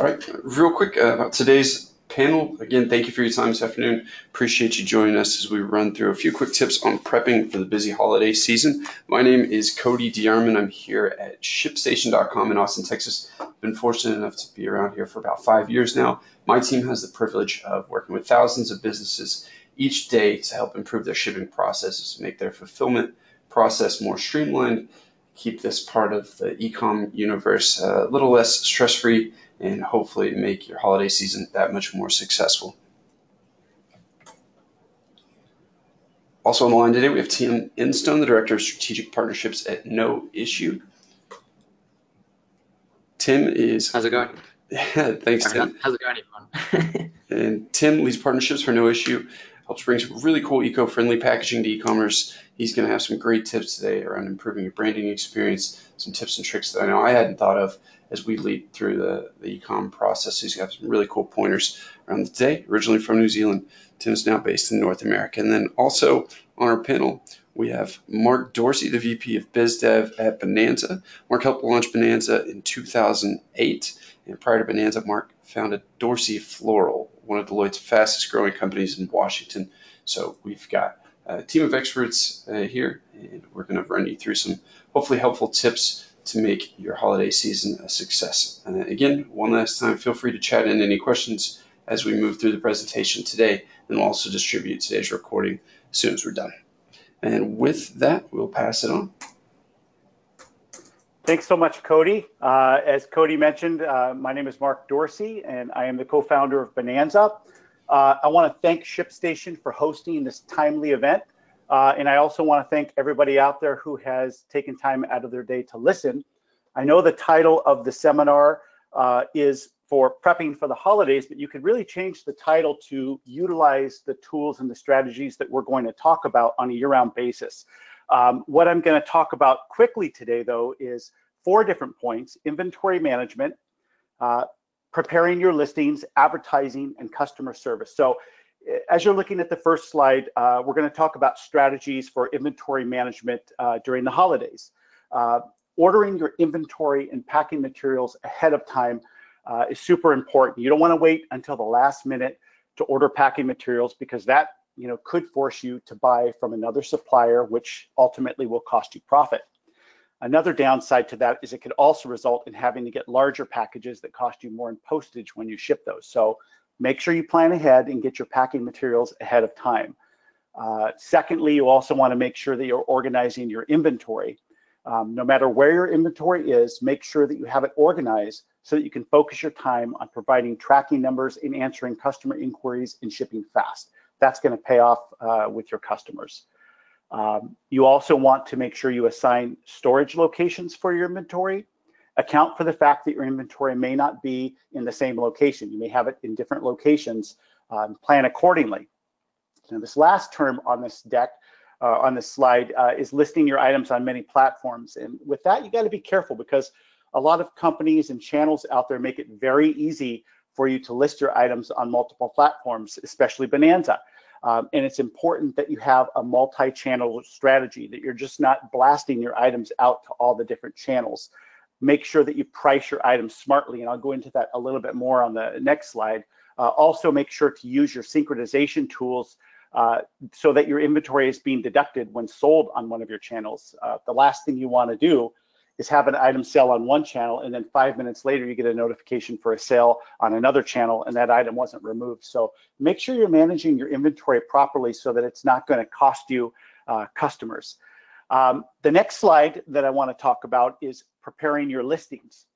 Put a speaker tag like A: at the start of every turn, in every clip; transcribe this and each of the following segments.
A: All right, real quick about today's panel. Again, thank you for your time this afternoon. Appreciate you joining us as we run through a few quick tips on prepping for the busy holiday season. My name is Cody Diarman. I'm here at ShipStation.com in Austin, Texas. Been fortunate enough to be around here for about 5 years now. My team has the privilege of working with thousands of businesses each day to help improve their shipping processes, make their fulfillment process more streamlined, keep this part of the e-com universe a little less stress-free, and hopefully make your holiday season that much more successful. Also on the line today, we have Tim Instone, the Director of Strategic Partnerships at noissue. Tim is...
B: How's it going?
A: Yeah, thanks, Tim.
B: How's it going, everyone?
A: And Tim leads partnerships for noissue, helps bring some really cool eco-friendly packaging to e-commerce. He's going to have some great tips today around improving your branding experience, some tips and tricks that I know I hadn't thought of as we lead through the e-com process. He's got some really cool pointers around the day. Originally from New Zealand, Tim's now based in North America. And then also on our panel, we have Mark Dorsey, the VP of Biz Dev at Bonanza. Mark helped launch Bonanza in 2008. And prior to Bonanza, Mark founded Dorsey Floral, one of Deloitte's fastest growing companies in Washington. So we've got a team of experts here, and we're going to run you through some hopefully helpful tips to make your holiday season a success. And again, one last time, feel free to chat in any questions as we move through the presentation today, and we'll also distribute today's recording as soon as we're done. And with that, we'll pass it on.
C: Thanks so much, Cody. As Cody mentioned, my name is Mark Dorsey, and I am the co-founder of Bonanza. I want to thank ShipStation for hosting this timely event. And I also want to thank everybody out there who has taken time out of their day to listen. I know the title of the seminar is for prepping for the holidays, but you could really change the title to utilize the tools and the strategies that we're going to talk about on a year-round basis. What I'm going to talk about quickly today, though, is 4 different points: inventory management, preparing your listings, advertising, and customer service. So as you're looking at the first slide, we're going to talk about strategies for inventory management during the holidays. Ordering your inventory and packing materials ahead of time is super important. You don't want to wait until the last minute to order packing materials, because that could force you to buy from another supplier, which ultimately will cost you profit. Another downside to that is it could also result in having to get larger packages that cost you more in postage when you ship those. So make sure you plan ahead and get your packing materials ahead of time. Secondly, you also want to make sure that you're organizing your inventory. No matter where your inventory is, make sure that you have it organized so that you can focus your time on providing tracking numbers and answering customer inquiries and shipping fast. That's going to pay off with your customers. You also want to make sure you assign storage locations for your inventory. Account for the fact that your inventory may not be in the same location. You may have it in different locations. Plan accordingly. Now, this last term on this deck, on this slide, is listing your items on many platforms. And with that, you got to be careful, because a lot of companies and channels out there make it very easy for you to list your items on multiple platforms, especially Bonanza. And it's important that you have a multi-channel strategy, that you're just not blasting your items out to all the different channels. Make sure that you price your items smartly, and I'll go into that a little bit more on the next slide. Also, make sure to use your synchronization tools so that your inventory is being deducted when sold on one of your channels. The last thing you want to do is have an item sell on one channel, and then 5 minutes later you get a notification for a sale on another channel, and that item wasn't removed. So make sure you're managing your inventory properly so that it's not going to cost you customers. The next slide that I want to talk about is preparing your listings.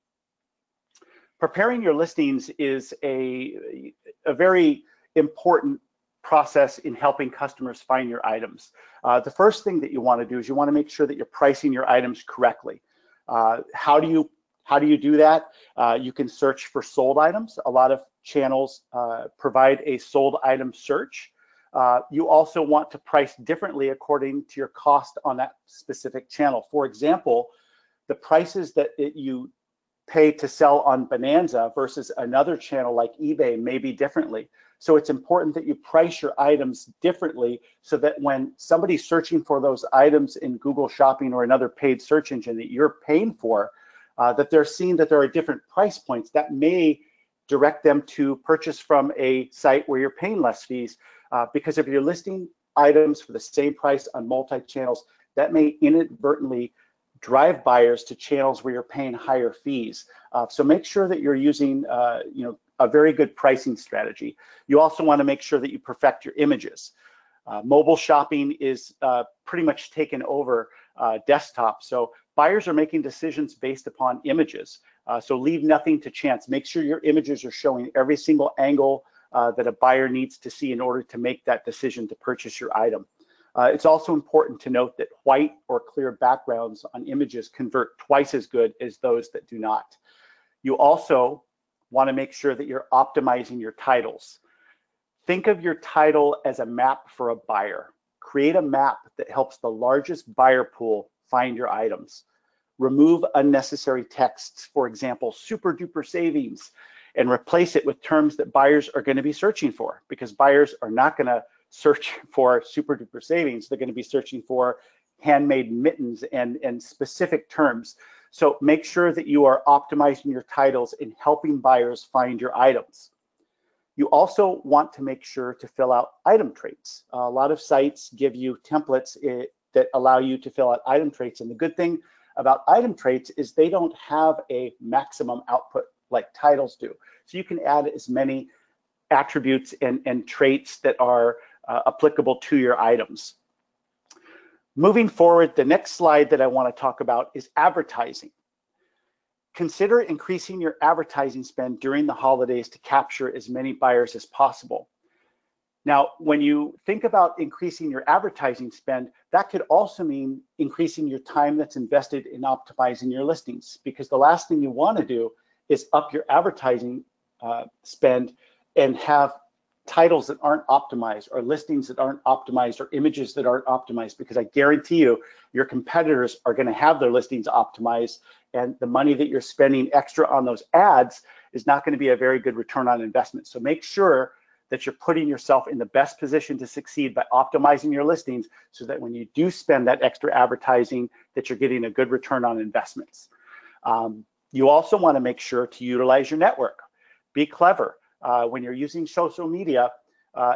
C: Preparing your listings is a very important process in helping customers find your items. The first thing that you want to do is you want to make sure that you're pricing your items correctly. How do you do that? You can search for sold items. A lot of channels provide a sold item search. You also want to price differently according to your cost on that specific channel. For example, the prices that you pay to sell on Bonanza versus another channel like eBay may be differently. So it's important that you price your items differently so that when somebody's searching for those items in Google Shopping or another paid search engine that you're paying for, that they're seeing that there are different price points that may direct them to purchase from a site where you're paying less fees, because if you're listing items for the same price on multi-channels, that may inadvertently drive buyers to channels where you're paying higher fees. So make sure that you're using a very good pricing strategy. You also want to make sure that you perfect your images. Mobile shopping is pretty much taken over desktop. So buyers are making decisions based upon images. So leave nothing to chance. Make sure your images are showing every single angle that a buyer needs to see in order to make that decision to purchase your item. It's also important to note that white or clear backgrounds on images convert twice as good as those that do not. You also want to make sure that you're optimizing your titles. Think of your title as a map for a buyer. Create a map that helps the largest buyer pool find your items. Remove unnecessary texts, for example, super duper savings, and replace it with terms that buyers are going to be searching for, because buyers are not going to search for super duper savings. They're going to be searching for handmade mittens and specific terms. So make sure that you are optimizing your titles and helping buyers find your items. You also want to make sure to fill out item traits. A lot of sites give you templates that allow you to fill out item traits. And the good thing about item traits is they don't have a maximum output like titles do. So you can add as many attributes and traits that are applicable to your items. Moving forward, the next slide that I want to talk about is advertising. Consider increasing your advertising spend during the holidays to capture as many buyers as possible. Now, when you think about increasing your advertising spend, that could also mean increasing your time that's invested in optimizing your listings, because the last thing you want to do is up your advertising spend and have titles that aren't optimized, or listings that aren't optimized, or images that aren't optimized, because I guarantee you your competitors are going to have their listings optimized, and the money that you're spending extra on those ads is not going to be a very good return on investment. So make sure that you're putting yourself in the best position to succeed by optimizing your listings, so that when you do spend that extra advertising, that you're getting a good return on investments. You also want to make sure to utilize your network. Be clever when you're using social media,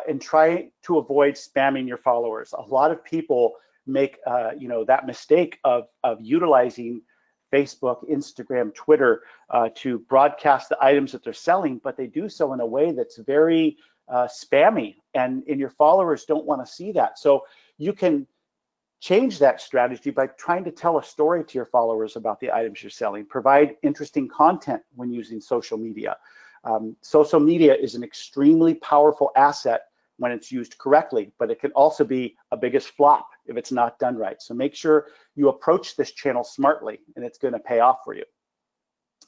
C: and try to avoid spamming your followers. A lot of people make that mistake of utilizing Facebook, Instagram, Twitter to broadcast the items that they're selling, but they do so in a way that's very spammy, and your followers don't want to see that. So you can change that strategy by trying to tell a story to your followers about the items you're selling. Provide interesting content when using social media. Social media is an extremely powerful asset when it's used correctly, but it can also be a biggest flop if it's not done right. So make sure you approach this channel smartly, and it's going to pay off for you.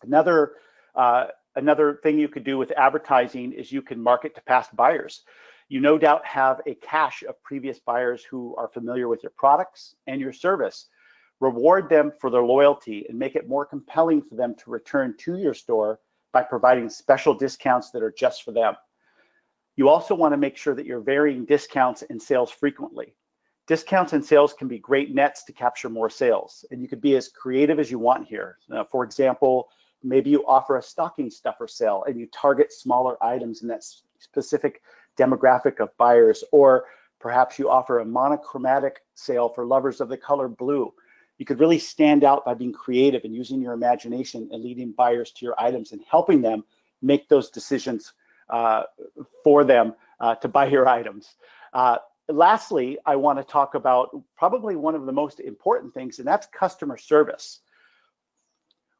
C: Another thing you could do with advertising is you can market to past buyers. You no doubt have a cache of previous buyers who are familiar with your products and your service. Reward them for their loyalty and make it more compelling for them to return to your store by providing special discounts that are just for them. You also want to make sure that you're varying discounts and sales frequently. Discounts and sales can be great nets to capture more sales, and you could be as creative as you want here. For example, maybe you offer a stocking stuffer sale and you target smaller items in that specific demographic of buyers, or perhaps you offer a monochromatic sale for lovers of the color blue. You could really stand out by being creative and using your imagination and leading buyers to your items and helping them make those decisions for them to buy your items. Lastly, I want to talk about probably one of the most important things, and that's customer service.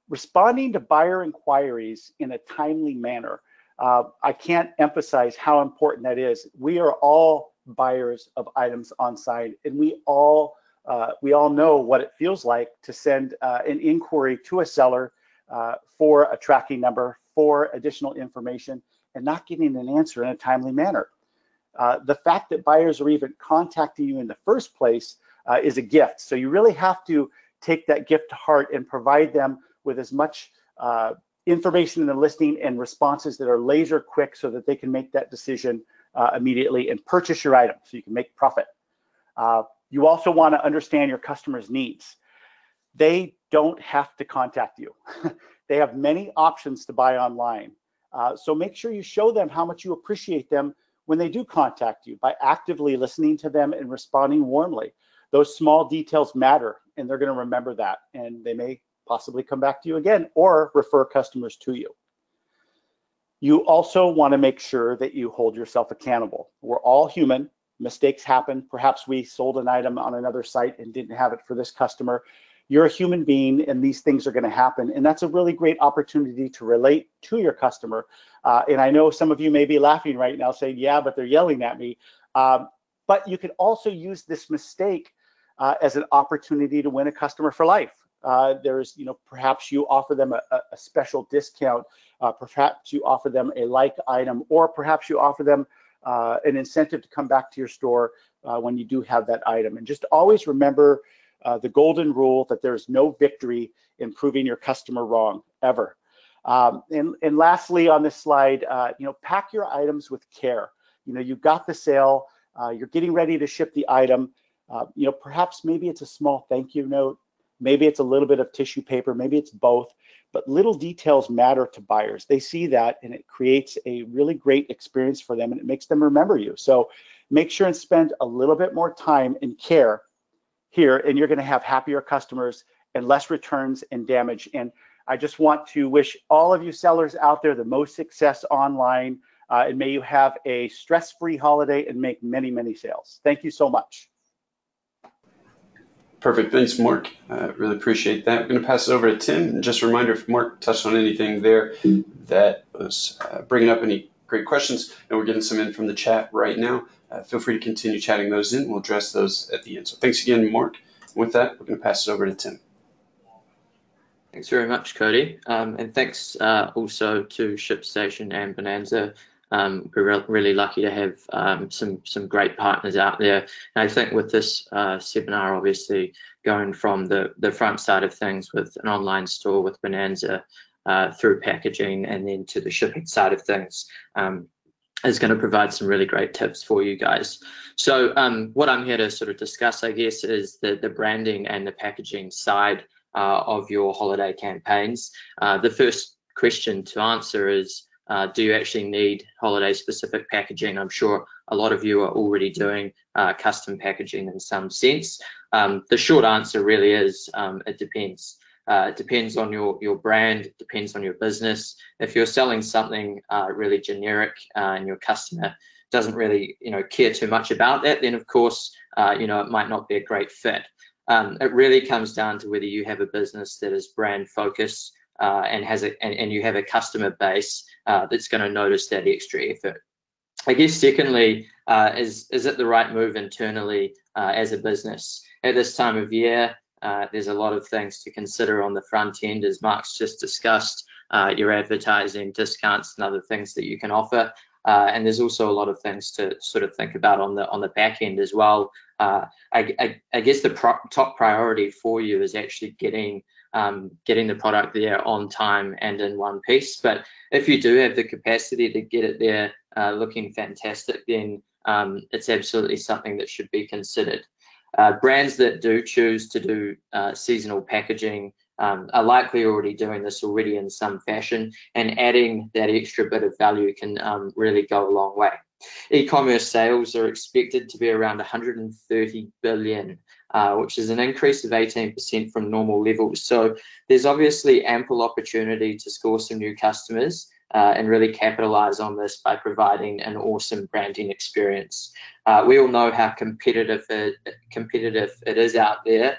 C: Responding to buyer inquiries in a timely manner. I can't emphasize how important that is. We are all buyers of items on site, and we all know what it feels like to send an inquiry to a seller for a tracking number, for additional information, and not getting an answer in a timely manner. The fact that buyers are even contacting you in the first place is a gift. So you really have to take that gift to heart and provide them with as much information in the listing and responses that are laser quick, so that they can make that decision immediately and purchase your item so you can make profit. You also want to understand your customers' needs. They don't have to contact you. They have many options to buy online. So make sure you show them how much you appreciate them when they do contact you by actively listening to them and responding warmly. Those small details matter, and they're going to remember that, and they may possibly come back to you again or refer customers to you. You also want to make sure that you hold yourself accountable. We're all human. Mistakes happen. Perhaps we sold an item on another site and didn't have it for this customer. You're a human being, and these things are going to happen. And that's a really great opportunity to relate to your customer. And I know some of you may be laughing right now saying, yeah, but they're yelling at me. But you can also use this mistake as an opportunity to win a customer for life. There's, perhaps you offer them a special discount. Perhaps you offer them a like item, or perhaps you offer them an incentive to come back to your store when you do have that item. And just always remember the golden rule that there's no victory in proving your customer wrong, ever. And lastly on this slide, pack your items with care. You've got the sale, you're getting ready to ship the item. Perhaps maybe it's a small thank you note, maybe it's a little bit of tissue paper, maybe it's both, but little details matter to buyers. They see that, and it creates a really great experience for them, and it makes them remember you. So make sure and spend a little bit more time and care here, and you're going to have happier customers and less returns and damage. And I just want to wish all of you sellers out there the most success online, and may you have a stress-free holiday and make many, many sales. Thank you so much.
A: Perfect. Thanks, Mark. Really appreciate that. We're going to pass it over to Tim. And just a reminder, if Mark touched on anything there that was bringing up any great questions, and we're getting some in from the chat right now, feel free to continue chatting those in. We'll address those at the end. So thanks again, Mark. With that, we're going to pass it over to Tim.
B: Thanks very much, Cody. And thanks also to ShipStation and Bonanza. We're really lucky to have some great partners out there. And I think with this seminar, obviously going from the front side of things with an online store with Bonanza through packaging and then to the shipping side of things is going to provide some really great tips for you guys. So what I'm here to sort of discuss, I guess, is the branding and the packaging side of your holiday campaigns. The first question to answer is, do you actually need holiday specific packaging? I'm sure a lot of you are already doing custom packaging in some sense. The short answer really is it depends. It depends on your brand, it depends on your business. If you're selling something really generic and your customer doesn't really care too much about that, then of course it might not be a great fit. It really comes down to whether you have a business that is brand focused and you have a customer base that's going to notice that extra effort. I guess secondly, is it the right move internally as a business? At this time of year, there's a lot of things to consider on the front end, as Mark's just discussed, your advertising, discounts, and other things that you can offer. And there's also a lot of things to sort of think about on the back end as well. I guess the top priority for you is actually getting the product there on time and in one piece. But if you do have the capacity to get it there looking fantastic, then it's absolutely something that should be considered. Brands that do choose to do seasonal packaging are likely already doing this already in some fashion, and adding that extra bit of value can really go a long way. E-commerce sales are expected to be around 130 billion, which is an increase of 18% from normal levels. So there's obviously ample opportunity to score some new customers and really capitalize on this by providing an awesome branding experience. We all know how competitive it is out there.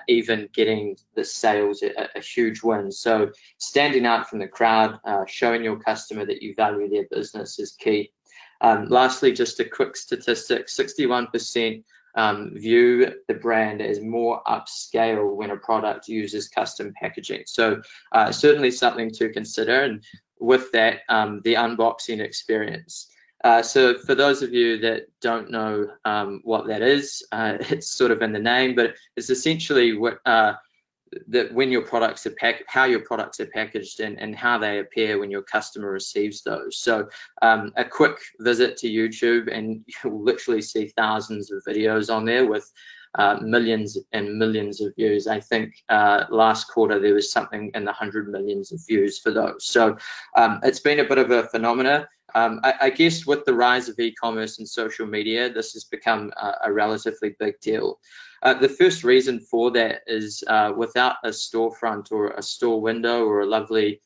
B: Even getting the sales a huge win. So standing out from the crowd, showing your customer that you value their business is key. Lastly, just a quick statistic, 61% view the brand as more upscale when a product uses custom packaging. So certainly something to consider. And with that, the unboxing experience. So for those of you that don't know what that is, it's sort of in the name, but it's essentially what when your products are how your products are packaged and how they appear when your customer receives those. So a quick visit to YouTube and you'll literally see thousands of videos on there with millions and millions of views. I think last quarter there was something in the 100 millions of views for those. So it's been a bit of a phenomena. I guess with the rise of e-commerce and social media, this has become a relatively big deal. The first reason for that is without a storefront or a store window or a lovely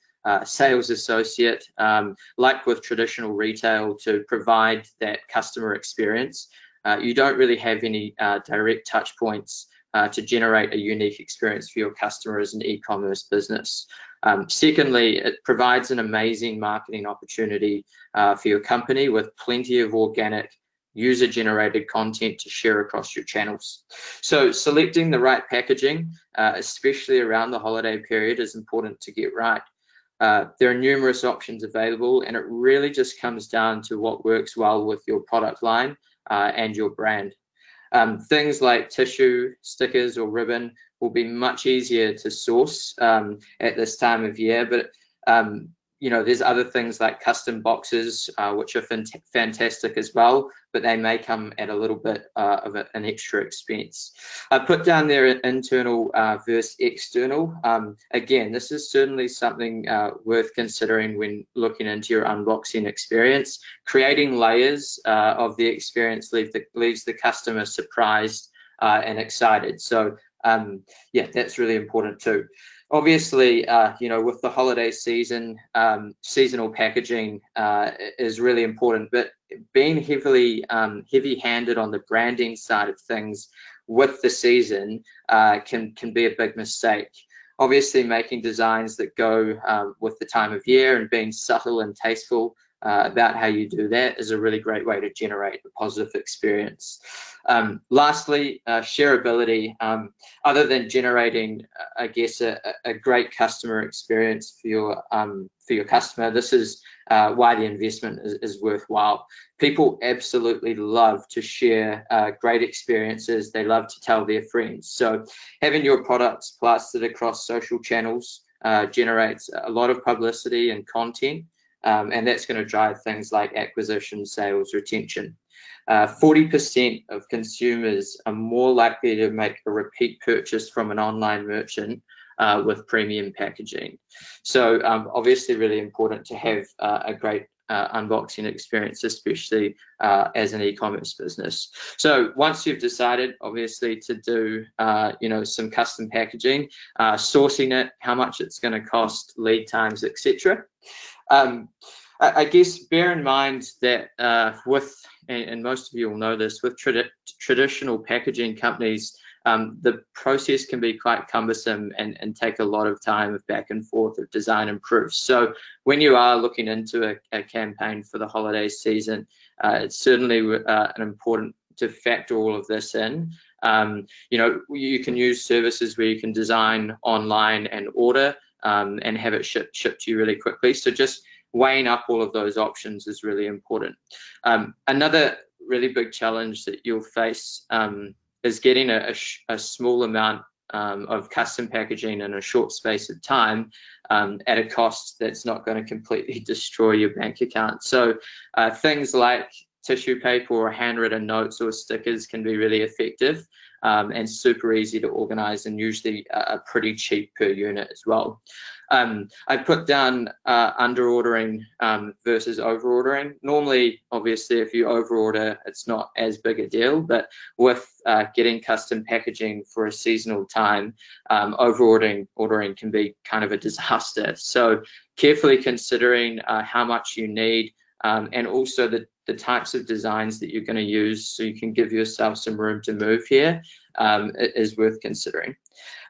B: sales associate, like with traditional retail, to provide that customer experience, you don't really have any direct touch points to generate a unique experience for your customer as an e-commerce business. Secondly, it provides an amazing marketing opportunity for your company with plenty of organic user-generated content to share across your channels. So selecting the right packaging, especially around the holiday period, is important to get right. There are numerous options available, and it really just comes down to what works well with your product line and your brand. Things like tissue, stickers, or ribbon will be much easier to source at this time of year, but you know, there's other things like custom boxes, which are fantastic as well, but they may come at a little bit of an extra expense. I put down there internal versus external. Again, this is certainly something worth considering when looking into your unboxing experience. Creating layers of the experience leaves the customer surprised and excited. So yeah, that's really important too. Obviously, you know, with the holiday season, seasonal packaging is really important, but being heavy-handed on the branding side of things with the season can be a big mistake. Obviously, making designs that go with the time of year and being subtle and tasteful about how you do that is a really great way to generate a positive experience. Lastly, shareability. Other than generating, I guess, a great customer experience for your customer, this is why the investment is worthwhile. People absolutely love to share great experiences. They love to tell their friends. So having your products plastered across social channels generates a lot of publicity and content. And that's going to drive things like acquisition, sales, retention. 40% of consumers are more likely to make a repeat purchase from an online merchant with premium packaging. So obviously really important to have a great unboxing experience, especially as an e-commerce business. So once you've decided, obviously, to do you know, some custom packaging, sourcing it, how much it's going to cost, lead times, etc. I guess bear in mind that and most of you will know this, with traditional packaging companies, the process can be quite cumbersome and take a lot of time of back and forth of design and proofs. So when you are looking into a campaign for the holiday season, it's certainly important to factor all of this in. You know, you can use services where you can design online and order and have it shipped to you really quickly. So just weighing up all of those options is really important. Another really big challenge that you'll face is getting a small amount of custom packaging in a short space of time at a cost that's not going to completely destroy your bank account. So things like tissue paper or handwritten notes or stickers can be really effective and super easy to organize, and usually pretty cheap per unit as well. I put down under ordering versus over ordering. Normally, obviously, if you over order, it's not as big a deal, but with getting custom packaging for a seasonal time, over ordering can be kind of a disaster. So carefully considering how much you need and also the types of designs that you're going to use, so you can give yourself some room to move here, is worth considering.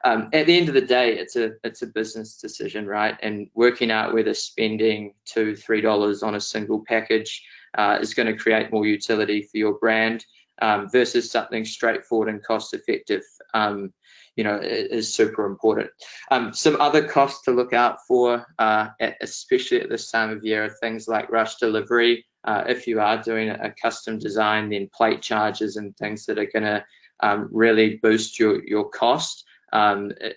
B: At the end of the day, it's a business decision, right? And working out whether spending $2-3 on a single package is going to create more utility for your brand versus something straightforward and cost effective, you know, is super important. Some other costs to look out for, especially at this time of year, are things like rush delivery. If you are doing a custom design, then plate charges and things that are going to really boost your cost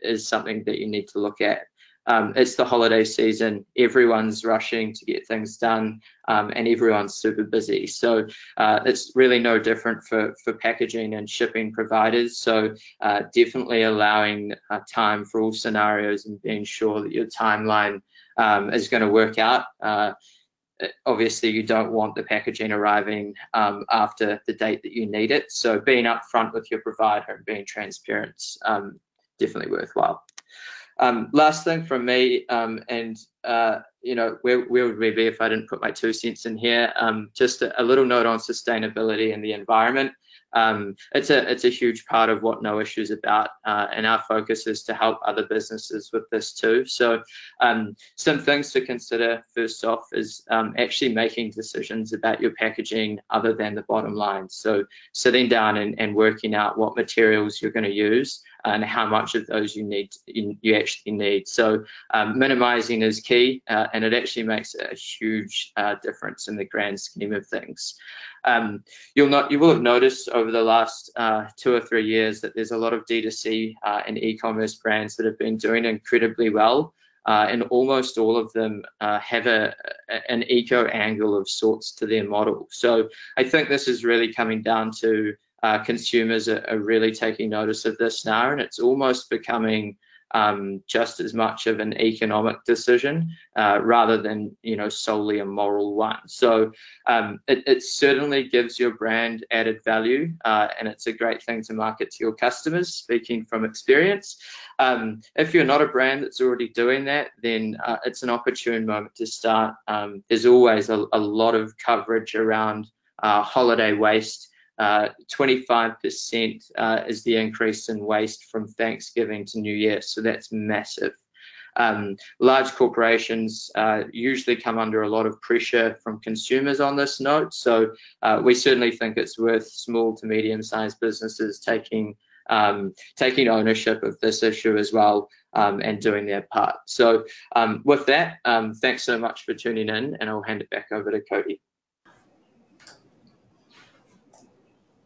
B: is something that you need to look at. it's the holiday season. Everyone's rushing to get things done, and everyone's super busy. So it's really no different for packaging and shipping providers. So definitely allowing time for all scenarios and being sure that your timeline is going to work out. Obviously, you don't want the packaging arriving after the date that you need it. So being upfront with your provider and being transparent, definitely worthwhile. Last thing from me, and you know, where would we be if I didn't put my 2 cents in here? Just a little note on sustainability and the environment. It's a huge part of what noissue is about, and our focus is to help other businesses with this too. So some things to consider first off is actually making decisions about your packaging other than the bottom line. So sitting down and working out what materials you're going to use and how much of those you actually need. So minimizing is key, and it actually makes a huge difference in the grand scheme of things. You will have noticed over the last 2 or 3 years that there's a lot of D2C and e-commerce brands that have been doing incredibly well, and almost all of them have an eco angle of sorts to their model. So I think this is really coming down to consumers are really taking notice of this now, and it's almost becoming just as much of an economic decision rather than, you know, solely a moral one. So it certainly gives your brand added value, and it's a great thing to market to your customers, speaking from experience. If you're not a brand that's already doing that, then it's an opportune moment to start. There's always a lot of coverage around holiday waste. 25% is the increase in waste from Thanksgiving to New Year, so that's massive. Large corporations usually come under a lot of pressure from consumers on this note, so we certainly think it's worth small to medium-sized businesses taking ownership of this issue as well, and doing their part. So with that, thanks so much for tuning in, and I'll hand it back over to Cody.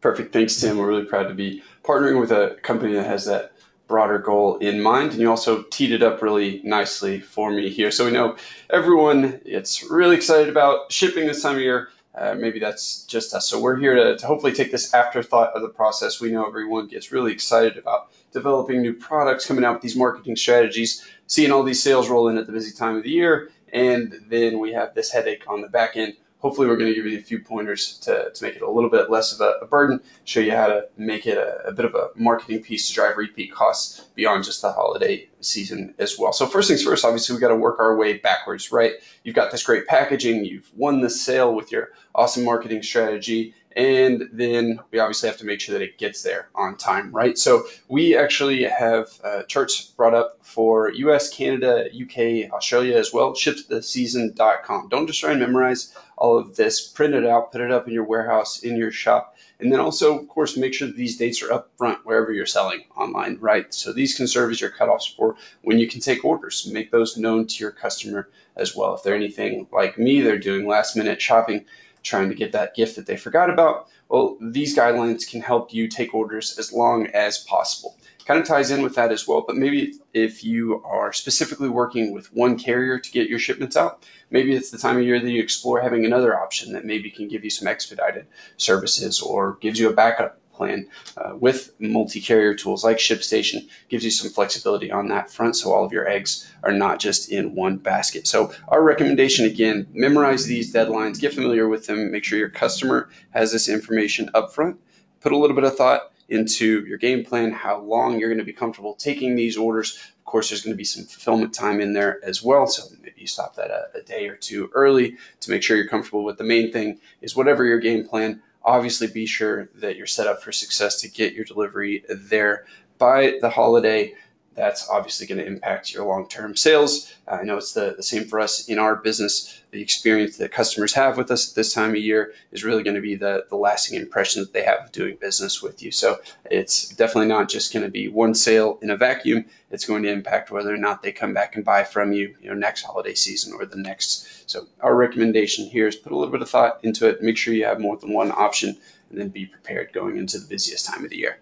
A: Perfect. Thanks, Tim. We're really proud to be partnering with a company that has that broader goal in mind. And you also teed it up really nicely for me here. So we know everyone gets really excited about shipping this time of year. Maybe that's just us. So we're here to hopefully take this afterthought of the process. We know everyone gets really excited about developing new products, coming out with these marketing strategies, seeing all these sales roll in at the busy time of the year. And then we have this headache on the back end. Hopefully we're going to give you a few pointers to make it a little bit less of a burden, show you how to make it a bit of a marketing piece to drive repeat costs beyond just the holiday season as well. So first things first, obviously we got to work our way backwards, right? You've got this great packaging, you've won the sale with your awesome marketing strategy, and then we obviously have to make sure that it gets there on time, right? So we actually have charts brought up for US, Canada, UK, Australia as well, shiptheseason.com. Don't just try and memorize all of this, print it out, put it up in your warehouse, in your shop, and then also, of course, make sure that these dates are up front wherever you're selling online, right? So these can serve as your cutoffs for when you can take orders. Make those known to your customer as well. If they're anything like me, they're doing last minute shopping, trying to get that gift that they forgot about, well, these guidelines can help you take orders as long as possible. Kind of ties in with that as well, but maybe if you are specifically working with one carrier to get your shipments out, maybe it's the time of year that you explore having another option that maybe can give you some expedited services or gives you a backup plan with multi-carrier tools like ShipStation. Gives you some flexibility on that front, so all of your eggs are not just in one basket. So our recommendation, again, memorize these deadlines, get familiar with them, make sure your customer has this information up front, put a little bit of thought into your game plan, how long you're going to be comfortable taking these orders. Of course, there's going to be some fulfillment time in there as well, so maybe you stop that a day or two early to make sure you're comfortable. With the main thing is whatever your game plan, obviously be sure that you're set up for success to get your delivery there by the holiday. That's obviously going to impact your long-term sales. I know it's the same for us in our business. The experience that customers have with us this time of year is really going to be the lasting impression that they have of doing business with you. So it's definitely not just going to be one sale in a vacuum. It's going to impact whether or not they come back and buy from you, next holiday season or the next. So our recommendation here is put a little bit of thought into it. Make sure you have more than one option, and then be prepared going into the busiest time of the year.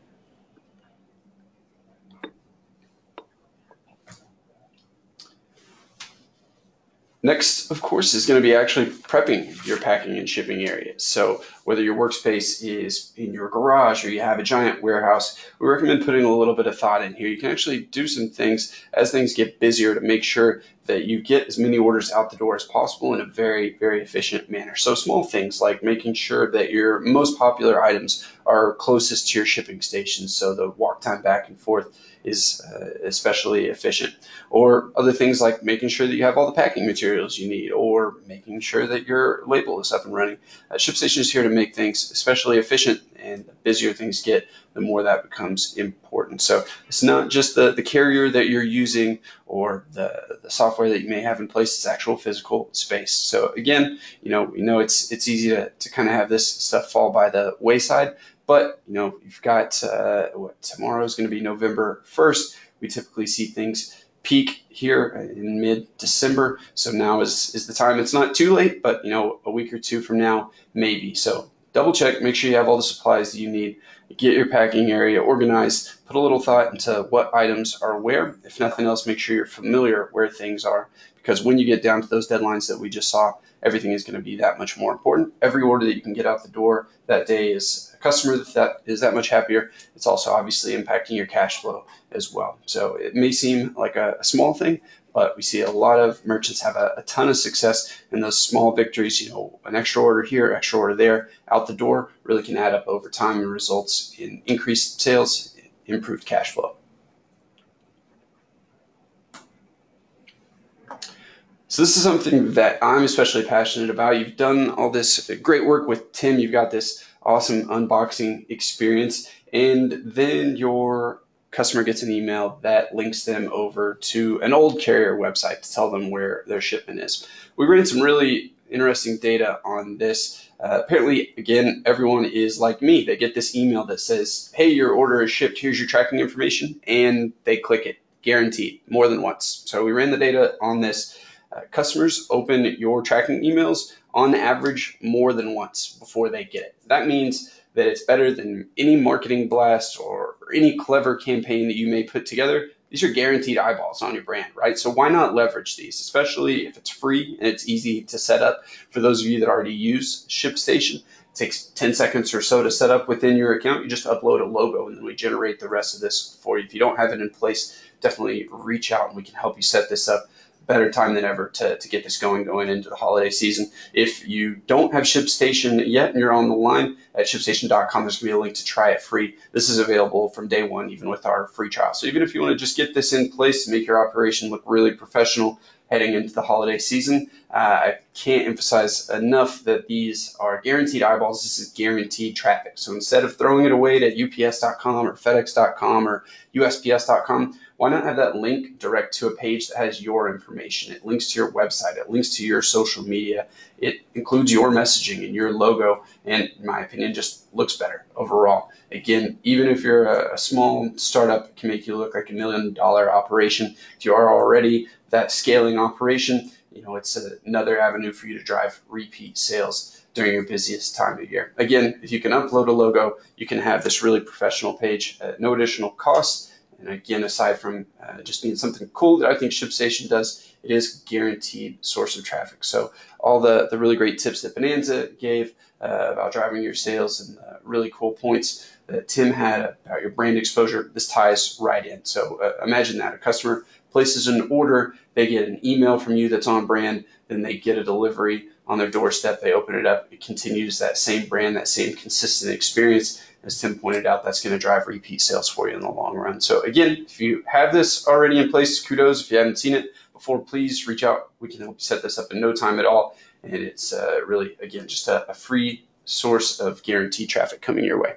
A: Next, of course, is going to be actually prepping your packing and shipping areas. So whether your workspace is in your garage or you have a giant warehouse, we recommend putting a little bit of thought in here. You can actually do some things as things get busier to make sure that you get as many orders out the door as possible in a very, very efficient manner. So small things like making sure that your most popular items are closest to your shipping stations, so the walk time back and forth is especially efficient. Or other things like making sure that you have all the packing materials you need, or making sure that your label is up and running. ShipStation is here to make things especially efficient, and the busier things get, the more that becomes important. So it's not just the carrier that you're using or the software that you may have in place, it's actual physical space. So again, we know it's easy to kind of have this stuff fall by the wayside, but you've got tomorrow is going to be November 1st. We typically see things peak here in mid-December. So now is the time. It's not too late, but a week or two from now, maybe. So double check, make sure you have all the supplies that you need, get your packing area organized, put a little thought into what items are where. If nothing else, make sure you're familiar where things are, because when you get down to those deadlines that we just saw, everything is going to be that much more important. Every order that you can get out the door that day is a customer that is that much happier. It's also obviously impacting your cash flow as well. So it may seem like a small thing, but we see a lot of merchants have a ton of success in those small victories. An extra order here, extra order there, out the door really can add up over time and results in increased sales, improved cash flow. So this is something that I'm especially passionate about. You've done all this great work with Tim. You've got this awesome unboxing experience, and then your customer gets an email that links them over to an old carrier website to tell them where their shipment is. We ran some really interesting data on this. Apparently, again, everyone is like me. They get this email that says, hey, your order is shipped. Here's your tracking information. And they click it, guaranteed, more than once. So we ran the data on this. Customers open your tracking emails on average more than once before they get it. That means that it's better than any marketing blast or any clever campaign that you may put together. These are guaranteed eyeballs on your brand, right? So why not leverage these, especially if it's free and it's easy to set up. For those of you that already use ShipStation, it takes 10 seconds or so to set up within your account. You just upload a logo and then we generate the rest of this for you. If you don't have it in place, definitely reach out and we can help you set this up. Better time than ever to get this going into the holiday season. If you don't have ShipStation yet and you're on the line, at ShipStation.com, there's going to be a link to try it free. This is available from day one, even with our free trial. So even if you want to just get this in place to make your operation look really professional heading into the holiday season, I can't emphasize enough that these are guaranteed eyeballs. This is guaranteed traffic. So instead of throwing it away to UPS.com or FedEx.com or USPS.com, why not have that link direct to a page that has your information? It links to your website. It links to your social media. It includes your messaging and your logo, and in my opinion, just looks better overall. Again, even if you're a small startup, it can make you look like $1 million operation. If you are already that scaling operation, it's another avenue for you to drive repeat sales during your busiest time of year. Again, if you can upload a logo, you can have this really professional page at no additional cost. And again, aside from just being something cool that I think ShipStation does, it is a guaranteed source of traffic. So all the really great tips that Bonanza gave about driving your sales and really cool points that Tim had about your brand exposure, this ties right in. So imagine that. A customer places an order, they get an email from you that's on brand, then they get a delivery on their doorstep, they open it up, it continues that same brand, that same consistent experience. As Tim pointed out, that's going to drive repeat sales for you in the long run. So again, if you have this already in place, kudos. If you haven't seen it before, please reach out. We can help you set this up in no time at all. And it's really, again, just a free source of guaranteed traffic coming your way.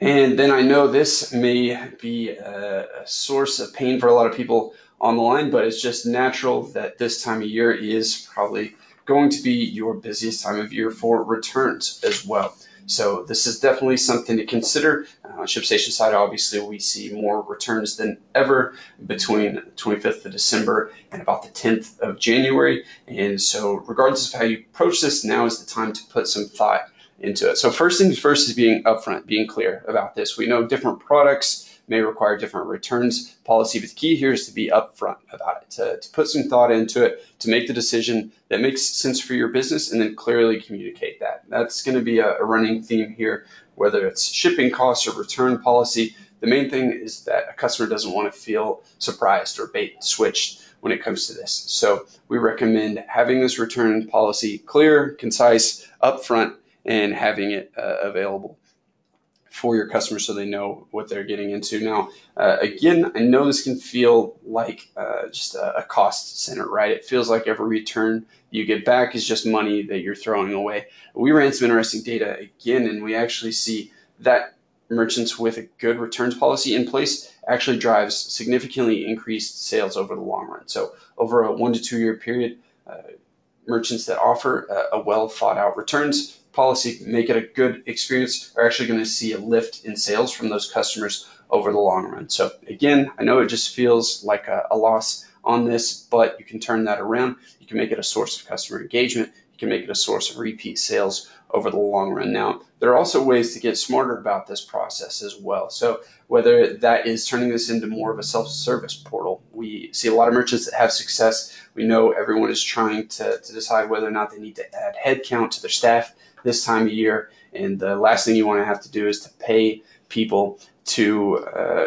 A: And then I know this may be a source of pain for a lot of people on the line, but it's just natural that this time of year is probably going to be your busiest time of year for returns as well. So this is definitely something to consider. On ShipStation side, obviously, we see more returns than ever between the 25th of December and about the 10th of January. And so regardless of how you approach this, now is the time to put some thought into it. So first things first is being upfront, being clear about this. We know different products may require different returns policy, but the key here is to be upfront about it, to put some thought into it, to make the decision that makes sense for your business, and then clearly communicate that. That's going to be a running theme here, whether it's shipping costs or return policy. The main thing is that a customer doesn't want to feel surprised or bait and switched when it comes to this. So we recommend having this return policy clear, concise, upfront, and having it available for your customers so they know what they're getting into. Now, again, I know this can feel like just a cost center, right? It feels like every return you get back is just money that you're throwing away. We ran some interesting data again, and we actually see that merchants with a good returns policy in place actually drives significantly increased sales over the long run. So over a 1 to 2 year period, merchants that offer a well thought out returns policy, make it a good experience, are actually going to see a lift in sales from those customers over the long run. So again, I know it just feels like a loss on this, but you can turn that around. You can make it a source of customer engagement. You can make it a source of repeat sales over the long run. Now, there are also ways to get smarter about this process as well. So whether that is turning this into more of a self-service portal, we see a lot of merchants that have success. We know everyone is trying to decide whether or not they need to add headcount to their staff this time of year. And the last thing you want to have to do is to pay people to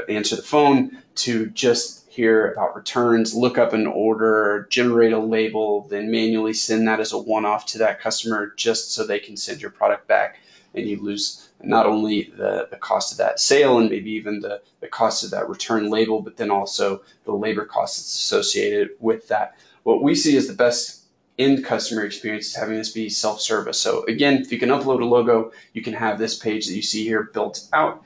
A: answer the phone, to just hear about returns, look up an order, generate a label, then manually send that as a one-off to that customer just so they can send your product back. And you lose not only the cost of that sale and maybe even the cost of that return label, but then also the labor costs that's associated with that. What we see as the best end customer experience is having this be self-service. So again, if you can upload a logo, you can have this page that you see here built out.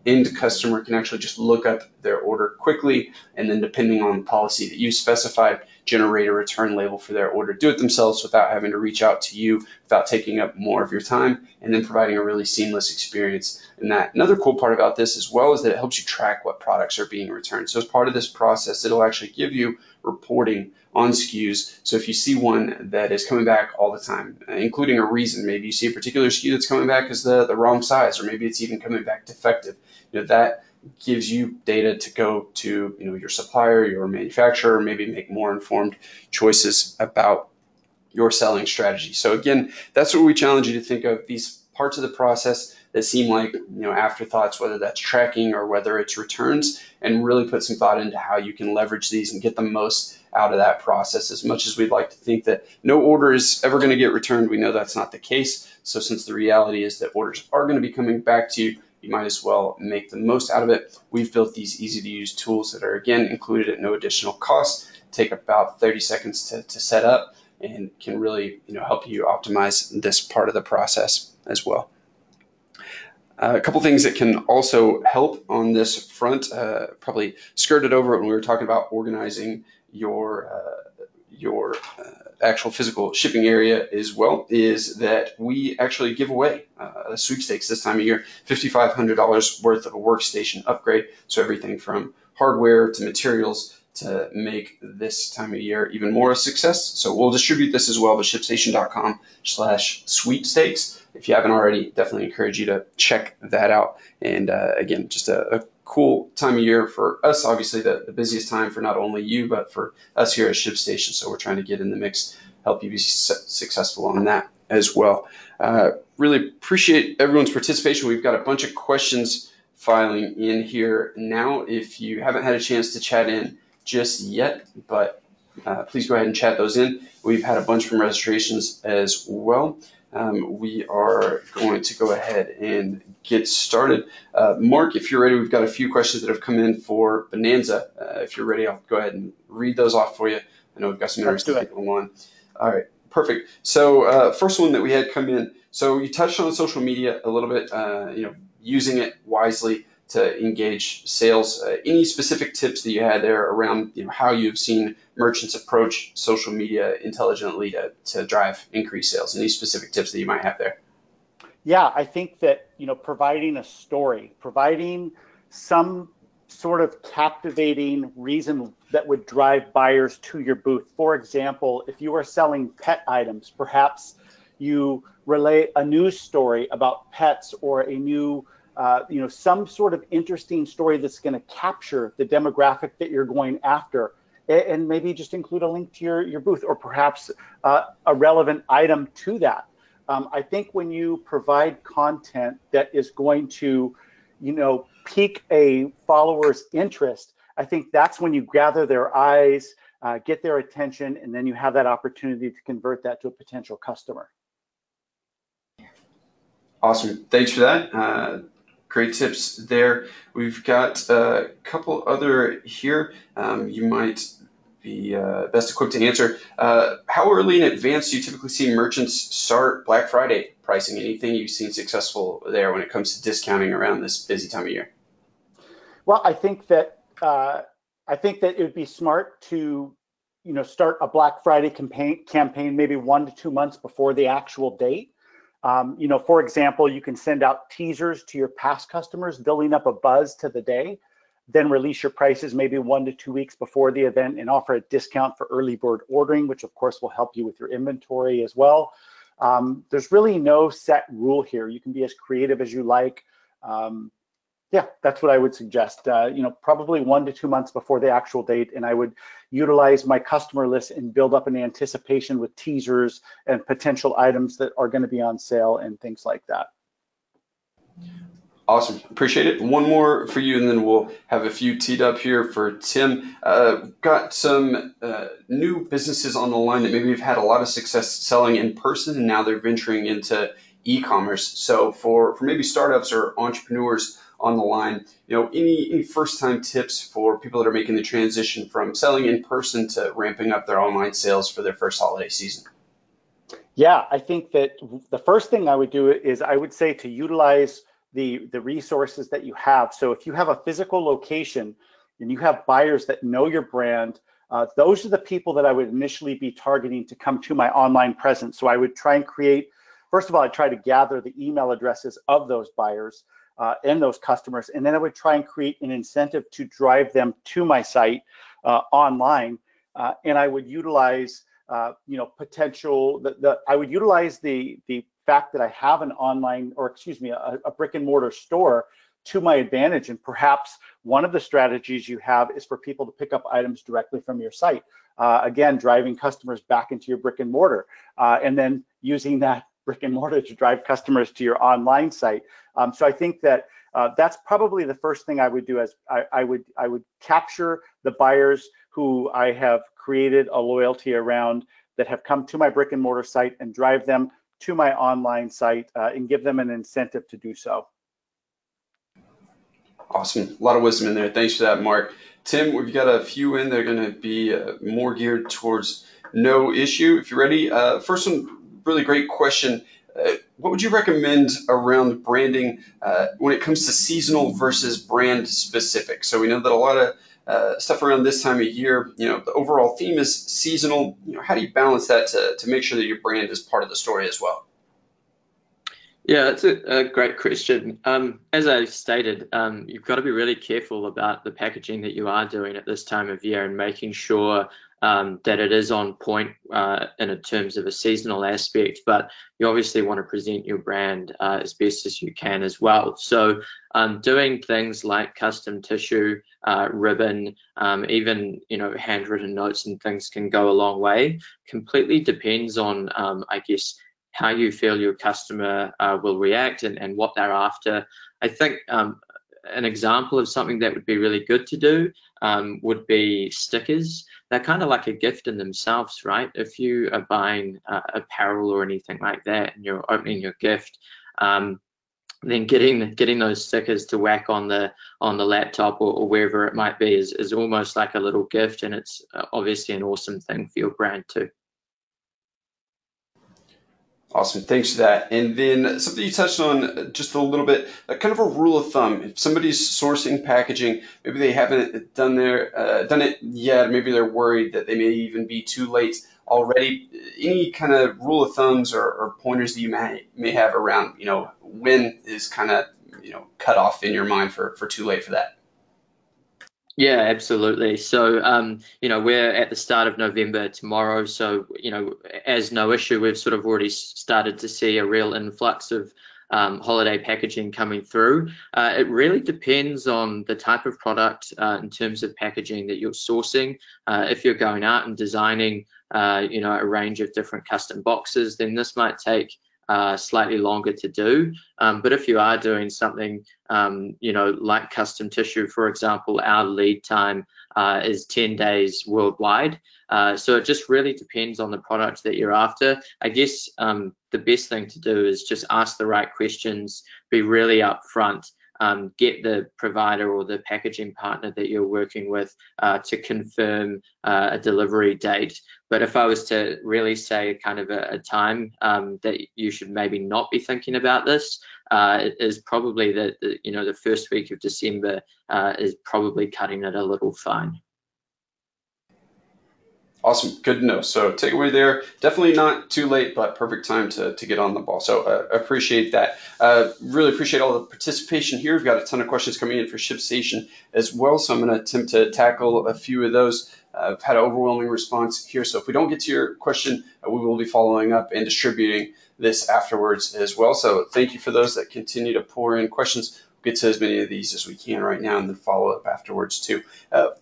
A: End customer can actually just look up their order quickly, and then depending on the policy that you specified, generate a return label for their order, do it themselves without having to reach out to you, without taking up more of your time, and then providing a really seamless experience. And that another cool part about this as well is that it helps you track what products are being returned. So as part of this process, it'll actually give you reporting on SKUs. So if you see one that is coming back all the time, including a reason, maybe you see a particular SKU that's coming back as the wrong size, or maybe it's even coming back defective, that gives you data to go to your supplier, your manufacturer, maybe make more informed choices about your selling strategy. So again, that's what we challenge you to think of, these parts of the process that seem like afterthoughts, whether that's tracking or whether it's returns, and really put some thought into how you can leverage these and get the most out of that process. As much as we'd like to think that no order is ever going to get returned, we know that's not the case. So since the reality is that orders are going to be coming back to you, you might as well make the most out of it. We've built these easy to use tools that are, again, included at no additional cost, take about 30 seconds to set up, and can really help you optimize this part of the process as well. A couple things that can also help on this front, probably skirted over it when we were talking about organizing your actual physical shipping area as well, is that we actually give away a sweepstakes this time of year, $5,500 worth of a workstation upgrade. So everything from hardware to materials to make this time of year even more a success. So we'll distribute this as well to ShipStation.com/sweepstakes. If you haven't already, definitely encourage you to check that out. And again, just a cool time of year for us, obviously the busiest time for not only you, but for us here at ShipStation. So we're trying to get in the mix, help you be successful on that as well. Really appreciate everyone's participation. We've got a bunch of questions filing in here now. If you haven't had a chance to chat in just yet, but please go ahead and chat those in. We've had a bunch from registrations as well. We are going to go ahead and get started. Mark, if you're ready, we've got a few questions that have come in for Bonanza. If you're ready, I'll go ahead and read those off for you. I know we've got some interesting people on. All right, perfect. So first one that we had come in. So you touched on social media a little bit, using it wisely to engage sales. Any specific tips that you had there around how you've seen merchants approach social media intelligently to drive increased sales? Any specific tips that you might have there?
C: Yeah, I think that providing a story, providing some sort of captivating reason that would drive buyers to your booth. For example, if you are selling pet items, perhaps you relay a news story about pets or a new some sort of interesting story that's going to capture the demographic that you're going after, and maybe just include a link to your booth, or perhaps a relevant item to that. I think when you provide content that is going to, pique a follower's interest, I think that's when you gather their eyes, get their attention, and then you have that opportunity to convert that to a potential customer.
A: Awesome. Thanks for that. Great tips there. We've got a couple other here. You might be best equipped to answer. How early in advance do you typically see merchants start Black Friday pricing? Anything you've seen successful there when it comes to discounting around this busy time of year?
C: Well, I think that it would be smart to, start a Black Friday campaign maybe 1 to 2 months before the actual date. For example, you can send out teasers to your past customers, building up a buzz to the day, then release your prices maybe 1 to 2 weeks before the event and offer a discount for early bird ordering, which of course will help you with your inventory as well. There's really no set rule here. You can be as creative as you like. Yeah, that's what I would suggest. Probably 1 to 2 months before the actual date, and I would utilize my customer list and build up an anticipation with teasers and potential items that are going to be on sale and things like that.
A: Awesome, appreciate it. One more for you, and then we'll have a few teed up here for Tim. Got some new businesses on the line that maybe have had a lot of success selling in person, and now they're venturing into e-commerce. So for maybe startups or entrepreneurs on the line, any first-time tips for people that are making the transition from selling in person to ramping up their online sales for their first holiday season?
C: Yeah, I think that the first thing I would do is I would say to utilize the resources that you have. So if you have a physical location and you have buyers that know your brand, those are the people that I would initially be targeting to come to my online presence. So I would try and create, first of all, I'd try to gather the email addresses of those buyers and those customers, and then I would try and create an incentive to drive them to my site online, and I would utilize I would utilize the fact that I have an online, or excuse me, a brick and mortar store to my advantage. And perhaps one of the strategies you have is for people to pick up items directly from your site. Again, driving customers back into your brick and mortar, and then using that brick and mortar to drive customers to your online site. So I think that that's probably the first thing I would do. As I would capture the buyers who I have created a loyalty around, that have come to my brick and mortar site, and drive them to my online site and give them an incentive to do so.
A: Awesome. A lot of wisdom in there. Thanks for that, Mark. Tim, we've got a few in. They're going to be more geared towards no issue. If you're ready, first one, really great question. What would you recommend around branding when it comes to seasonal versus brand specific? So we know that a lot of stuff around this time of year, the overall theme is seasonal. How do you balance that to make sure that your brand is part of the story as well?
B: Yeah, that's a great question. As I stated, you've got to be really careful about the packaging that you are doing at this time of year, and making sure that it is on point in terms of a seasonal aspect, but you obviously want to present your brand as best as you can as well. So doing things like custom tissue, ribbon, even handwritten notes and things can go a long way. Completely depends on, I guess, how you feel your customer will react and what they're after. I think an example of something that would be really good to do would be stickers. They're kind of like a gift in themselves, right? If you are buying apparel or anything like that, and you're opening your gift, then getting those stickers to whack on the laptop or wherever it might be is almost like a little gift, and it's obviously an awesome thing for your brand too.
A: Awesome, thanks for that. And then something you touched on just a little bit, kind of a rule of thumb. If somebody's sourcing packaging, maybe they haven't done it yet, maybe they're worried that they may even be too late already. Any kind of rule of thumbs or pointers that you may have around, when is kind of, cut off in your mind for too late for that?
B: Yeah, absolutely. So, we're at the start of November tomorrow. So, as no issue, we've sort of already started to see a real influx of holiday packaging coming through. It really depends on the type of product in terms of packaging that you're sourcing. If you're going out and designing a range of different custom boxes, then this might take slightly longer to do. But if you are doing something, like custom tissue, for example, our lead time is 10 days worldwide. So it just really depends on the product that you're after. I guess the best thing to do is just ask the right questions, be really upfront, get the provider or the packaging partner that you're working with to confirm a delivery date. But if I was to really say kind of a time that you should maybe not be thinking about this, it is probably the first week of December is probably cutting it a little fine.
A: Awesome, good to know. So takeaway there, definitely not too late, but perfect time to get on the ball. So appreciate that. Really appreciate all the participation here. We've got a ton of questions coming in for ShipStation as well, so I'm going to attempt to tackle a few of those. I've had an overwhelming response here, so if we don't get to your question, we will be following up and distributing this afterwards as well. So thank you for those that continue to pour in questions. Get to as many of these as we can right now and then follow up afterwards too.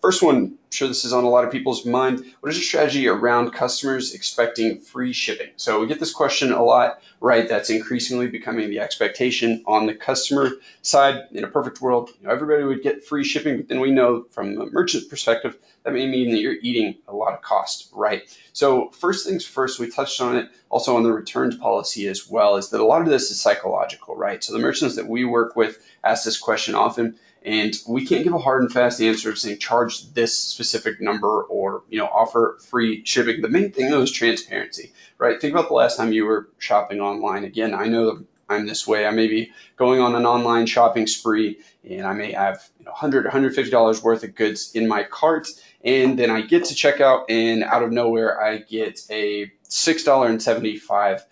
A: First one, I'm sure this is on a lot of people's mind. What is your strategy around customers expecting free shipping? So we get this question a lot, right? That's increasingly becoming the expectation on the customer side. In a perfect world, everybody would get free shipping, but then we know from a merchant perspective, that may mean that you're eating a lot of cost, right? So first things first, we touched on it also on the returns policy as well, is that a lot of this is psychological, right? So the merchants that we work with ask this question often, and we can't give a hard and fast answer saying charge this specific number or offer free shipping. The main thing though is transparency, right? Think about the last time you were shopping online. Again, I know I'm this way. I may be going on an online shopping spree and I may have $100, $150 worth of goods in my cart, and then I get to checkout and out of nowhere I get a $6.75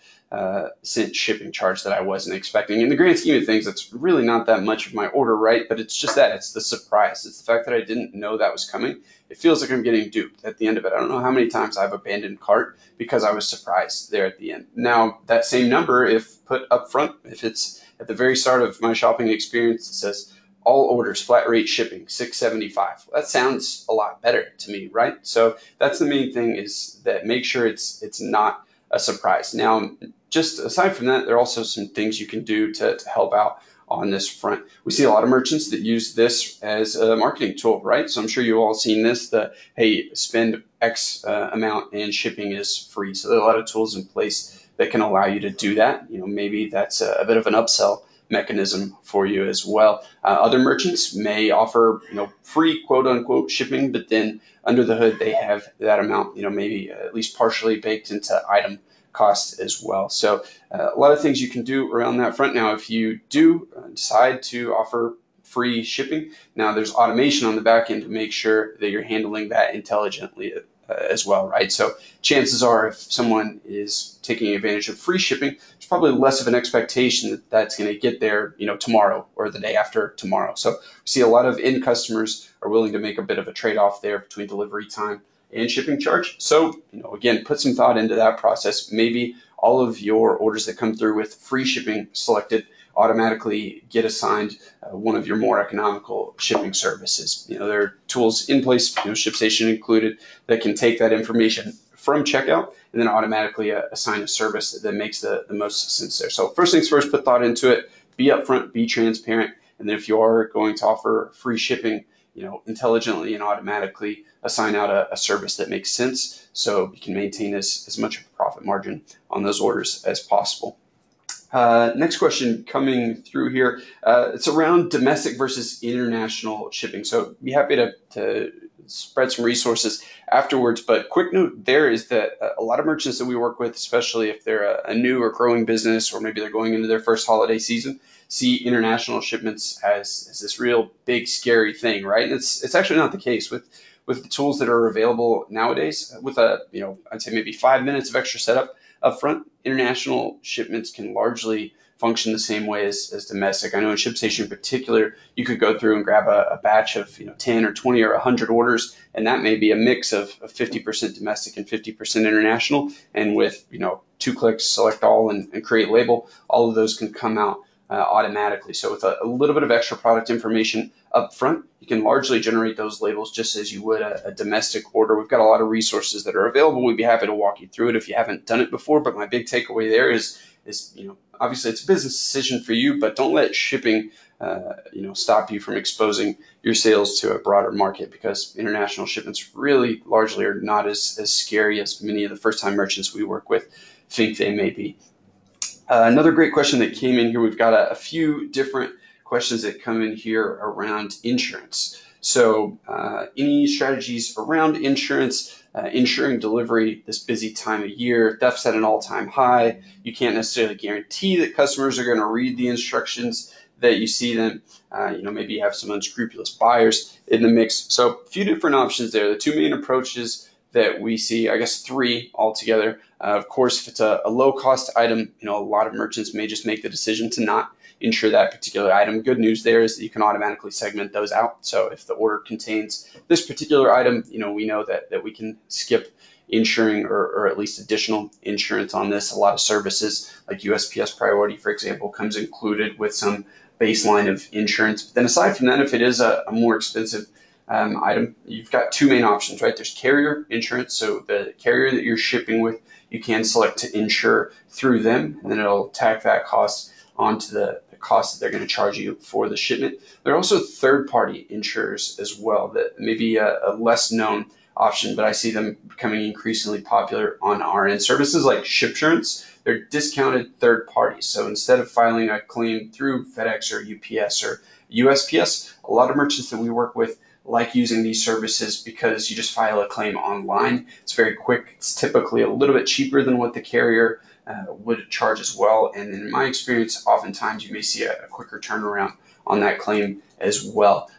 A: shipping charge that I wasn't expecting. In the grand scheme of things, that's really not that much of my order, right? But it's just that, it's the surprise. It's the fact that I didn't know that was coming. It feels like I'm getting duped at the end of it. I don't know how many times I've abandoned cart because I was surprised there at the end. Now, that same number, if put up front, if it's at the very start of my shopping experience, it says all orders, flat rate shipping, $6.75. Well, that sounds a lot better to me, right? So that's the main thing, is that make sure it's not a surprise. Now, just aside from that, there are also some things you can do to help out on this front. We see a lot of merchants that use this as a marketing tool, right? So I'm sure you've all seen this, hey, spend X amount and shipping is free. So there are a lot of tools in place that can allow you to do that. Maybe that's a bit of an upsell mechanism for you as well. Other merchants may offer, free quote unquote shipping, but then under the hood, they have that amount, maybe at least partially baked into item cost as well. So a lot of things you can do around that front. Now, if you do decide to offer free shipping, now there's automation on the back end to make sure that you're handling that intelligently as well, right? So chances are, if someone is taking advantage of free shipping, there's probably less of an expectation that that's going to get there, tomorrow or the day after tomorrow. So we see a lot of end customers are willing to make a bit of a trade-off there between delivery time and shipping charge. So, again, put some thought into that process. Maybe all of your orders that come through with free shipping selected automatically get assigned one of your more economical shipping services. There are tools in place, ShipStation included, that can take that information from checkout and then automatically assign a service that makes the most sense there. So first things first, put thought into it, be upfront, be transparent, and then if you are going to offer free shipping, intelligently and automatically assign out a service that makes sense so you can maintain as much of a profit margin on those orders as possible. Next question coming through here. It's around domestic versus international shipping. So be happy to spread some resources afterwards. But quick note there is that a lot of merchants that we work with, especially if they're a new or growing business, or maybe they're going into their first holiday season, see international shipments as this real big scary thing, right? And it's actually not the case with the tools that are available nowadays. With I'd say maybe 5 minutes of extra setup up front, international shipments can largely function the same way as domestic. I know in ShipStation in particular, you could go through and grab a batch of 10 or 20 or 100 orders, and that may be a mix of 50% domestic and 50% international. And with 2 clicks, select all and create label, all of those can come out automatically. So with a little bit of extra product information up front, you can largely generate those labels just as you would a domestic order. We've got a lot of resources that are available. We'd be happy to walk you through it if you haven't done it before. But my big takeaway there is obviously it's a business decision for you, but don't let shipping stop you from exposing your sales to a broader market, because international shipments really largely are not as scary as many of the first-time merchants we work with think they may be. Another great question that came in here, we've got a few different questions that come in here around insurance. So any strategies around insurance, ensuring delivery this busy time of year, thefts at an all-time high. You can't necessarily guarantee that customers are going to read the instructions that you see them. Maybe you have some unscrupulous buyers in the mix. So a few different options there. The two main approaches that we see, I guess 3 altogether. Of course, if it's a low-cost item, a lot of merchants may just make the decision to not insure that particular item. Good news there is that you can automatically segment those out. So if the order contains this particular item, we know that we can skip insuring or at least additional insurance on this. A lot of services like USPS Priority, for example, comes included with some baseline of insurance. But then aside from that, if it is a more expensive item, you've got 2 main options, right? There's carrier insurance. So the carrier that you're shipping with, you can select to insure through them, and then it'll tack that cost onto the cost that they're going to charge you for the shipment. There are also third-party insurers as well that may be a less known option, but I see them becoming increasingly popular on our end. Services like ShipSurance, they're discounted third parties. So instead of filing a claim through FedEx or UPS or USPS, a lot of merchants that we work with like using these services because you just file a claim online. It's very quick. It's typically a little bit cheaper than what the carrier would charge as well. And in my experience, oftentimes you may see a quicker turnaround on that claim as well.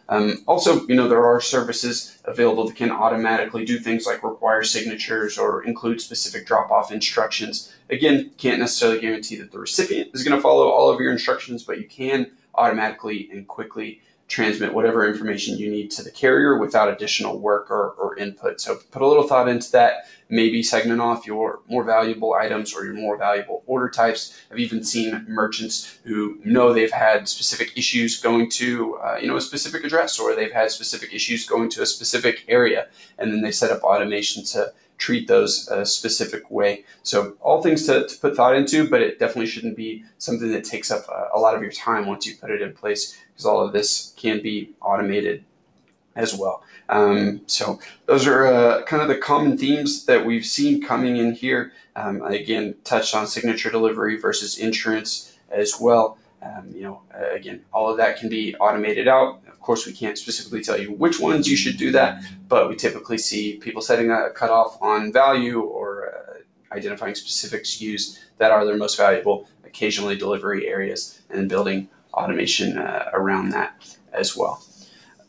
A: Also, there are services available that can automatically do things like require signatures or include specific drop-off instructions. Again, can't necessarily guarantee that the recipient is going to follow all of your instructions, but you can automatically and quickly transmit whatever information you need to the carrier without additional work or input. So put a little thought into that. Maybe segment off your more valuable items or your more valuable order types. I've even seen merchants who know they've had specific issues going to a specific address, or they've had specific issues going to a specific area, and then they set up automation to treat those a specific way. So all things to put thought into, but it definitely shouldn't be something that takes up a lot of your time once you put it in place, because all of this can be automated as well. So those are kind of the common themes that we've seen coming in here. I again touched on signature delivery versus insurance as well. Again, all of that can be automated out. Of course, we can't specifically tell you which ones you should do that, but we typically see people setting a cutoff on value or identifying specific SKUs that are their most valuable, occasionally delivery areas, and building automation around that as well.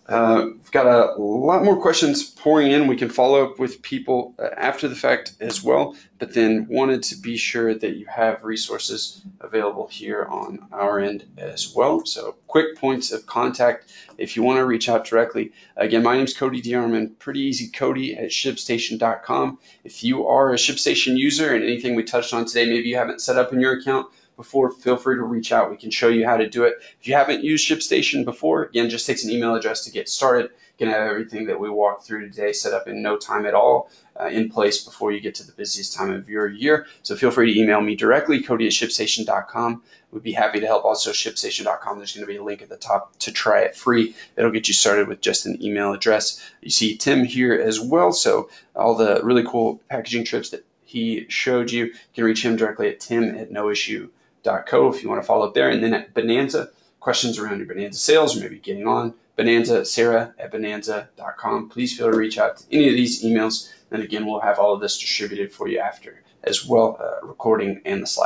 A: We've got a lot more questions pouring in. We can follow up with people after the fact as well, but then wanted to be sure that you have resources available here on our end as well. So quick points of contact if you want to reach out directly. Again, my name is Cody Diarman, pretty easy Cody at ShipStation.com. If you are a ShipStation user and anything we touched on today, maybe you haven't set up in your account before, feel free to reach out. We can show you how to do it. If you haven't used ShipStation before, again, just takes an email address to get started. You can have everything that we walked through today set up in no time at all in place before you get to the busiest time of your year. So feel free to email me directly, Cody at ShipStation.com. We'd be happy to help. Also, ShipStation.com, there's going to be a link at the top to try it free. It'll get you started with just an email address. You see Tim here as well. So all the really cool packaging trips that he showed you, you can reach him directly at tim@noissue.co if you want to follow up there. And then at Bonanza, questions around your Bonanza sales or maybe getting on Bonanza, Sarah@bonanza.com. Please feel free to reach out to any of these emails. And again, we'll have all of this distributed for you after as well, recording and the slides.